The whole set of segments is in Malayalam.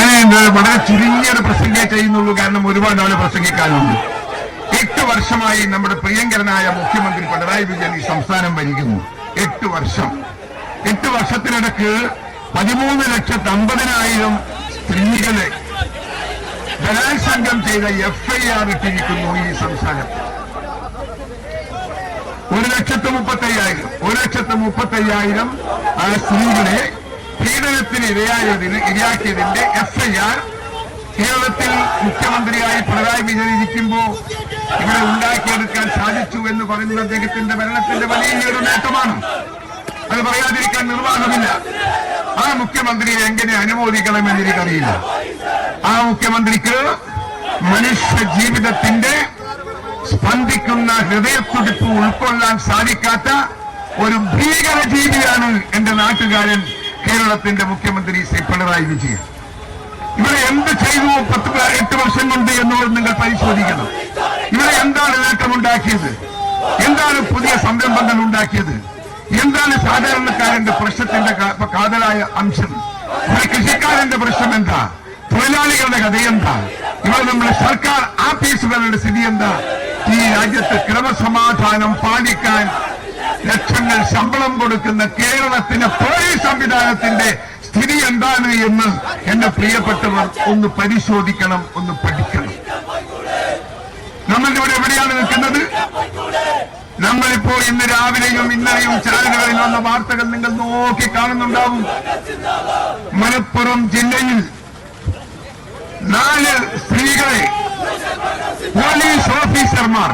ഞാൻ വളരെ ചുരുങ്ങിയൊരു പ്രസംഗേ ചെയ്യുന്നുള്ളൂ, കാരണം ഒരുപാട് ആള് പ്രസംഗിക്കാനുണ്ട്. 8 വർഷമായി നമ്മുടെ പ്രിയങ്കരനായ മുഖ്യമന്ത്രി പിണറായി വിജയൻ ഈ സംസ്ഥാനം ഭരിക്കുന്നു. 8 വർഷം. 8 വർഷത്തിനിടക്ക് 13,50,000 സ്ത്രീകളെ ബലാത്സംഗം ചെയ്ത FIR ഇട്ടിരിക്കുന്നു ഈ സംസ്ഥാനത്ത്. 1,35,000 ആ സ്ത്രീകളെ പീഡനത്തിന് ഇരയാക്കിയതിന്റെ FIR കേരളത്തിൽ മുഖ്യമന്ത്രിയായി പിണറായി വിജയൻ ഇരിക്കുമ്പോ ഇവിടെ ഉണ്ടാക്കിയെടുക്കാൻ സാധിച്ചു എന്ന് പറയുന്നത് അദ്ദേഹത്തിന്റെ ഭരണത്തിന്റെ വലിയൊരു നേട്ടമാണ്. അത് പറയാതിരിക്കാൻ നിർവാഹമില്ല. ആ മുഖ്യമന്ത്രിയെ എങ്ങനെ അനുമോദിക്കണമെന്ന് എനിക്കറിയില്ല. ആ മുഖ്യമന്ത്രിക്ക് മനുഷ്യ ജീവിതത്തിന്റെ സ്പന്ദിക്കുന്ന ഹൃദയത്തുടിപ്പ് ഉൾക്കൊള്ളാൻ സാധിക്കാത്ത ഒരു ഭീകര ജീവിയാണ് എന്റെ നാട്ടുകാരൻ കേരളത്തിന്റെ മുഖ്യമന്ത്രി ശ്രീ പിണറായി വിജയൻ. ഇവിടെ എന്ത് ചെയ്തു 8 വർഷം കൊണ്ട് എന്നുള്ളത് നിങ്ങൾ പരിശോധിക്കണം. ഇവിടെ എന്താണ് നേട്ടമുണ്ടാക്കിയത്? എന്താണ് പുതിയ സംരംഭങ്ങൾ ഉണ്ടാക്കിയത്? എന്താണ് സാധാരണക്കാരന്റെ പ്രശ്നത്തിന്റെ കാതലായ അംശം? ഇവിടെ കൃഷിക്കാരന്റെ പ്രശ്നം എന്താ? തൊഴിലാളികളുടെ കഥ എന്താ? ഇവിടെ നമ്മുടെ സർക്കാർ ആഫീസുകളുടെ സ്ഥിതി എന്താ? ഈ രാജ്യത്ത് ക്രമസമാധാനം പാലിക്കാൻ ലക്ഷങ്ങൾ ശമ്പളം കൊടുക്കുന്ന കേരളത്തിലെ പോലീസ് സംവിധാനത്തിന്റെ സ്ഥിതി എന്താണ് എന്ന് എന്റെ പ്രിയപ്പെട്ടവർ ഒന്ന് പരിശോധിക്കണം, ഒന്ന് പഠിക്കണം. നമ്മളിവിടെ എവിടെയാണ് നിൽക്കുന്നത്? നമ്മളിപ്പോൾ ഇന്ന് രാവിലെയും ഇന്നലെയും ചാനലുകളിൽ വന്ന വാർത്തകൾ നിങ്ങൾ നോക്കി കാണുന്നുണ്ടാവും. മലപ്പുറം ജില്ലയിൽ 4 സ്ത്രീകളെ പോലീസ് ഓഫീസർമാർ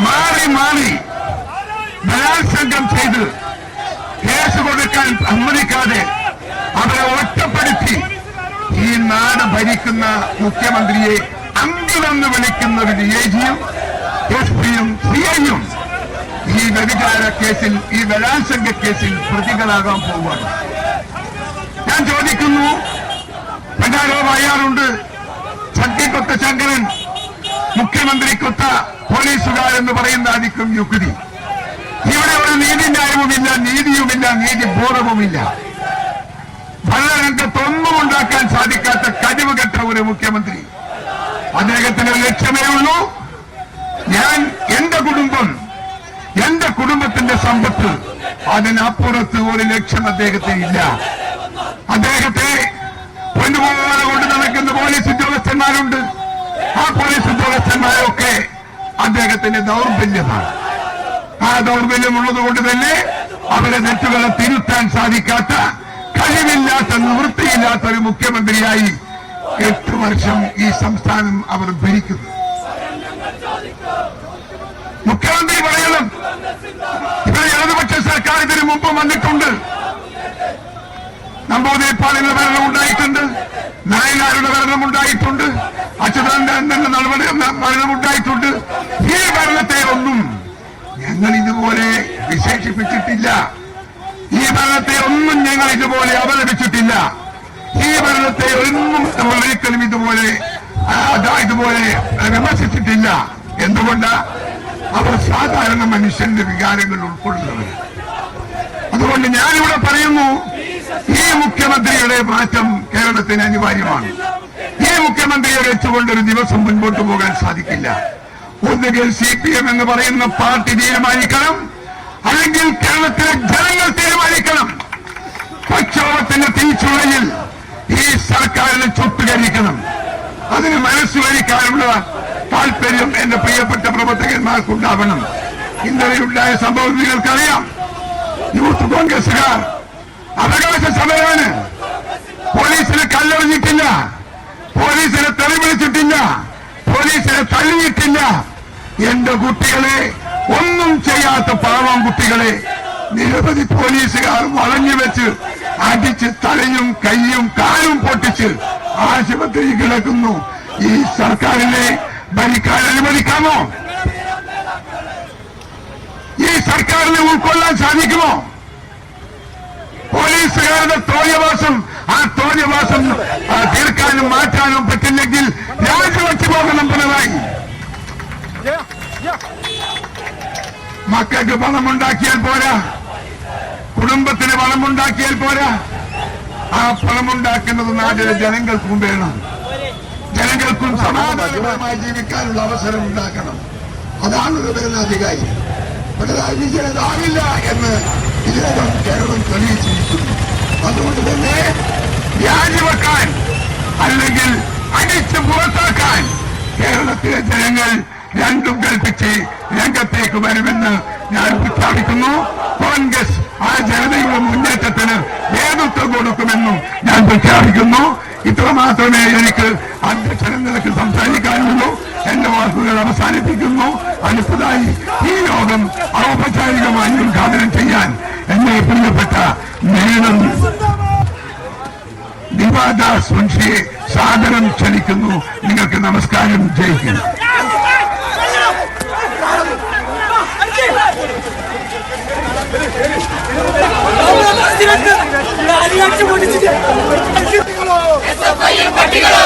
മാറി മാറി ബലാത്സംഗം ചെയ്ത് കേസ് കൊടുക്കാൻ സമ്മതിക്കാതെ അവരെ ഒറ്റപ്പെടുത്തി ഈ നാട് ഭരിക്കുന്ന മുഖ്യമന്ത്രിയെ അങ്കിളെന്ന് വിളിക്കുന്ന ഒരു DIGയും SP-യും CIയും ഈ വ്യഭിചാര കേസിൽ, ഈ ബലാത്സംഗ കേസിൽ പ്രതികളാകാൻ പോവുകയാണ്. ഞാൻ ചോദിക്കുന്നു, പണ്ടാരോ വായാറുണ്ട്, ചട്ടിക്കൊത്ത ശങ്കരൻ, മുഖ്യമന്ത്രിക്കൊത്ത പോലീസുകാരെന്ന് പറയുന്നതായിരിക്കും യുക്തി. ഇവിടെ ഒരു നീതിന്യായവുമില്ല, നീതിയുമില്ല, നീതിബോധവുമില്ല. ഭരണരംഗത്തൊന്നും ഉണ്ടാക്കാൻ സാധിക്കാത്ത കഴിവ് കെട്ട ഒരു മുഖ്യമന്ത്രി. അദ്ദേഹത്തിന് ലക്ഷ്യമേ ഉള്ളൂ, ഞാൻ എന്റെ കുടുംബം, എന്റെ കുടുംബത്തിന്റെ സമ്പത്ത്, അതിനപ്പുറത്ത് ഒരു ലക്ഷ്യം അദ്ദേഹത്തിന് ഇല്ല. അദ്ദേഹത്തെ പൊന്നുപോലെ കൊണ്ട് നടക്കുന്ന പോലീസ് ഉദ്യോഗസ്ഥന്മാരുണ്ട്. ആ പോലീസ് ഉദ്യോഗസ്ഥന്മാരൊക്കെ അദ്ദേഹത്തിന്റെ ദൗർബല്യമാണ്. ആ ദൗർബല്യമുള്ളത് കൊണ്ട് തന്നെ അവരെ തെറ്റുകളെ തിരുത്താൻ സാധിക്കാത്ത, കഴിവില്ലാത്ത, നിവൃത്തിയില്ലാത്ത ഒരു മുഖ്യമന്ത്രിയായി 8 വർഷം ഈ സംസ്ഥാനം അവർ ഭരിക്കുന്നു. മുഖ്യമന്ത്രി പറയണം, ഇവിടെ ഇടതുപക്ഷ സർക്കാർ ഇതിനു മുമ്പ് വന്നിട്ടുണ്ട്. നമ്പൂതിരിപ്പാടിന്റെ ഭരണം ഉണ്ടായിട്ടുണ്ട്, നായനാരുടെ ഭരണം ഉണ്ടായിട്ടുണ്ട്, അച്യുതാനന്ദന്റെ ഭരണം ഉണ്ടായിട്ടുണ്ട്. ഈ ഭരണത്തെ ഒന്നും ഞങ്ങൾ ഇതുപോലെ വിശേഷിപ്പിച്ചിട്ടില്ല. ഈ ഭരണത്തെ ഒന്നും ഞങ്ങൾ ഇതുപോലെ അപലപിച്ചിട്ടില്ല. ഈ ഭരണത്തെ ഒന്നും നമ്മൾ ഒരിക്കലും ഇതുപോലെ വിമർശിച്ചിട്ടില്ല. എന്തുകൊണ്ട്? അവർ സാധാരണ മനുഷ്യന്റെ വികാരങ്ങൾ ഉൾക്കൊള്ളുന്നവർ. അതുകൊണ്ട് ഞാനിവിടെ പറയുന്നു, ഈ മുഖ്യമന്ത്രിയുടെ മാറ്റം കേരളത്തിന് അനിവാര്യമാണ്. ഈ മുഖ്യമന്ത്രിയെ വെച്ചുകൊണ്ടൊരു ദിവസം മുൻപോട്ട് പോകാൻ സാധിക്കില്ല. ഒന്നുകിൽ CPM എന്ന് പറയുന്ന പാർട്ടി തീരുമാനിക്കണം, അല്ലെങ്കിൽ കേരളത്തിലെ ജനങ്ങൾ തീരുമാനിക്കണം. പ്രക്ഷോഭത്തിന്റെ തീച്ചുളയിൽ ഈ സർക്കാരിനെ ചുട്ടുകരിക്കണം. അതിന് മനസ്സുവരിക്കാനുള്ള താല്പര്യം എന്റെ പ്രിയപ്പെട്ട പ്രവർത്തകന്മാർക്കുണ്ടാവണം. ഇന്നലെ ഉണ്ടായ സംഭവം നിങ്ങൾക്കറിയാം. യൂത്ത് കോൺഗ്രസുകാർ അവകാശ സമരമാണ്. പോലീസിനെ കല്ലെറിഞ്ഞിട്ടില്ല, പോലീസിനെ തെറി വിളിച്ചിട്ടില്ല, പോലീസിനെ തള്ളിയിട്ടില്ല. എന്റെ കുട്ടികളെ, ഒന്നും ചെയ്യാത്ത പാവം കുട്ടികളെ നിരവധി പോലീസുകാർ വളഞ്ഞു വെച്ച് അടിച്ച് തലയും കൈയും കാലും പൊട്ടിച്ച് ആശുപത്രിയിൽ കിടക്കുന്നു. ഈ സർക്കാരിനെ ഭരിക്കാൻ അനുവദിക്കാമോ? ഈ സർക്കാരിനെ ഉൾക്കൊള്ളാൻ സാധിക്കുമോ? പോലീസുകാരുടെ തോന്നിയവാസം, ആ തോന്നിയവാസം തീർക്കാനും മാറ്റാനും പറ്റില്ലെങ്കിൽ രാജിവെച്ചു പോകണം പിണറായി. മക്കൾക്ക് പണമുണ്ടാക്കിയാൽ പോരാ, കുടുംബത്തിന് പണമുണ്ടാക്കിയാൽ പോരാ, ആ ഫലമുണ്ടാക്കുന്നത് നാട്ടിലെ ജനങ്ങൾക്കും വേണം. ജനങ്ങൾക്കും സമാധാനപരമായി ജീവിക്കാനുള്ള അവസരം ഉണ്ടാക്കണം. അതാണ് ഒരു ഭരണാധികാരി. പിണറായി വിജയൻ അതാവില്ല എന്ന് ഇതിനകം കേരളം തെളിയിച്ചിരിക്കുന്നു. അതുകൊണ്ട് തന്നെ രാജിവെക്കാൻ അല്ലെങ്കിൽ അടിച്ച് പുറത്താക്കാൻ കേരളത്തിലെ ജനങ്ങൾ രണ്ടും കൽപ്പിച്ച് രംഗത്തേക്ക് വരുമെന്ന് ഞാൻ പ്രഖ്യാപിക്കുന്നു. കോൺഗ്രസ് ആ ജനതയുടെ മുന്നേറ്റത്തിന് നേതൃത്വം കൊടുക്കുമെന്നും ഞാൻ പ്രഖ്യാപിക്കുന്നു. ഇത്ര മാത്രമേ എനിക്ക് അധ്യക്ഷനെ നിലക്ക് സംസാരിക്കാനുള്ളൂ. എന്റെ വാക്കുകൾ അവസാനിപ്പിക്കുന്നു. അടുത്തതായി ഈ യോഗം ഔപചാരികമായി ഉദ്ഘാടനം ചെയ്യാൻ എന്നെ പ്രിയപ്പെട്ട മേനം ദിവാദാസ് മുൻഷിയെ സാദരം ക്ഷണിക്കുന്നു. നിങ്ങൾക്ക് നമസ്കാരം. ജയിക്കുന്നു. പട്ടികളോ